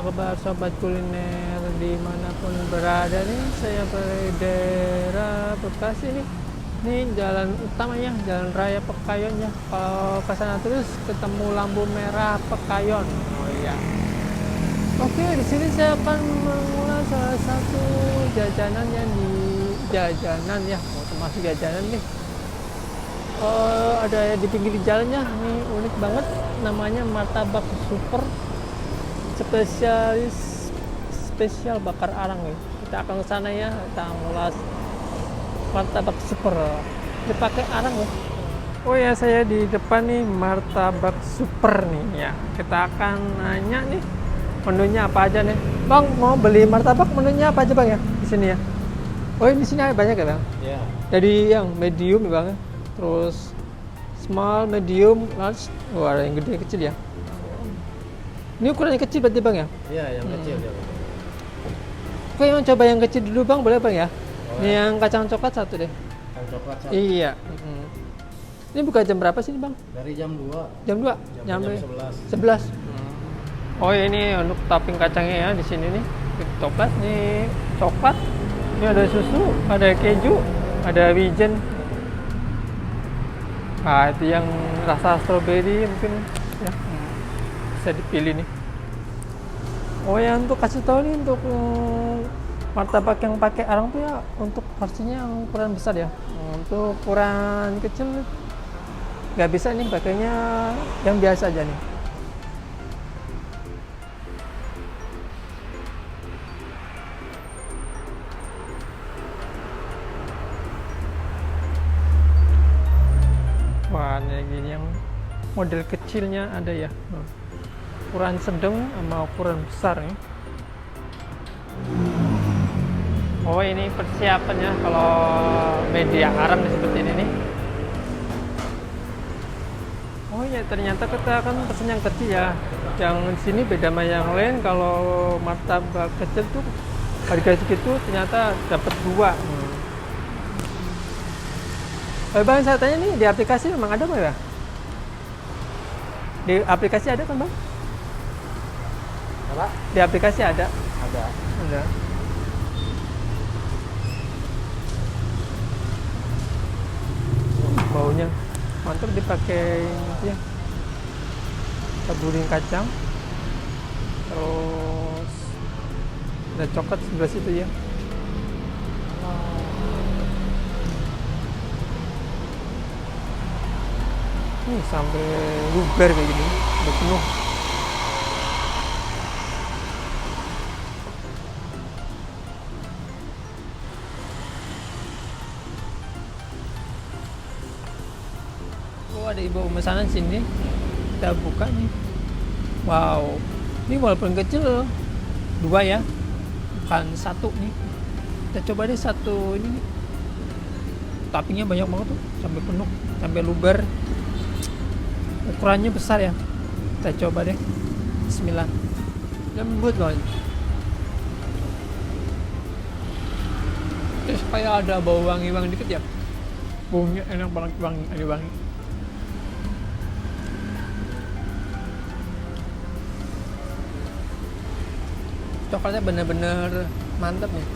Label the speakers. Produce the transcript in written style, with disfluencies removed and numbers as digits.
Speaker 1: kabar sobat kuliner dimanapun berada nih, saya berada di daerah Bekasi nih. Ini jalan utamanya, jalan raya Pekayon ya. Kalau ke sana terus ketemu lampu merah Pekayon. Oh iya. Oke, di sini saya akan mengulas salah satu jajanan yang di jajanan ya, termasuk jajanan nih. Ada di pinggir jalannya, ini unik banget, namanya martabak super spesial bakar arang nih. Kita akan ke sana ya, kita ngulas martabak super dipakai arang ya. Oh ya, saya di depan nih martabak super nih ya. Kita akan nanya nih menunya apa aja nih. Bang, mau beli martabak, menunya apa aja Bang ya di sini ya? Oh, di sini ada banyak ya Bang?
Speaker 2: Iya.
Speaker 1: Jadi yang medium ya Bang, terus small, medium, large. Oh, ada yang gede kecil ya. Ini ukurannya kecil berarti Bang ya?
Speaker 2: Iya, yang kecil ya.
Speaker 1: Oke, yang coba yang kecil dulu Bang, boleh Bang ya?
Speaker 2: Oh,
Speaker 1: Ini yang kacang coklat satu deh.
Speaker 2: Yang coklat satu.
Speaker 1: Iya. Ini buka jam berapa sih nih Bang?
Speaker 2: Dari jam 2.
Speaker 1: Jam 2?
Speaker 2: Jam
Speaker 1: 11.
Speaker 2: 11.
Speaker 1: Oh, ini untuk topping kacangnya ya di sini nih. Coklat nih, coklat. Ini ada susu, ada keju, ada wijen. Nah, itu yang rasa stroberi mungkin ya. Bisa dipilih nih. Oh ya, untuk kasih tahu nih untuk martabak yang pakai arang tuh ya, untuk porsinya yang ukuran besar ya. Untuk ukuran kecil nggak bisa nih, pakainya yang biasa aja nih. Wah, ini gini yang model kecilnya ada ya. Ukuran sedang sama ukuran besar nih. Oh, ini persiapannya kalau media arang seperti ini nih. Oh ya, ternyata kita kan pesen yang kecil ya. Yang di sini beda sama yang lain. Kalau martabak kecil tuh harga segitu ternyata dapat 2. Bang, saya tanya nih, di aplikasi memang ada Bang ya? Di aplikasi ada kan Bang?
Speaker 2: Apa?
Speaker 1: Di aplikasi ada.
Speaker 2: Ada.
Speaker 1: Ada. Baunya mantap, dipakai ya. Taburin kacang. Terus ada coklat sebelah situ ya. Sampai luber kayak gini, udah penuh. Oh, ada ibu pemesanan sini, kita buka nih. Wow, ini walaupun kecil 2 ya, bukan 1 nih. Kita coba deh satu ini nih. Toppingnya banyak banget tuh, sampai penuh, sampai luber. Ukurannya besar ya. Kita coba deh. Bismillah. Lembut banget. Terus supaya ada bau wangi-wangi dikit ya. Baunya enak banget, wangi. Coklatnya bener-bener mantap nih.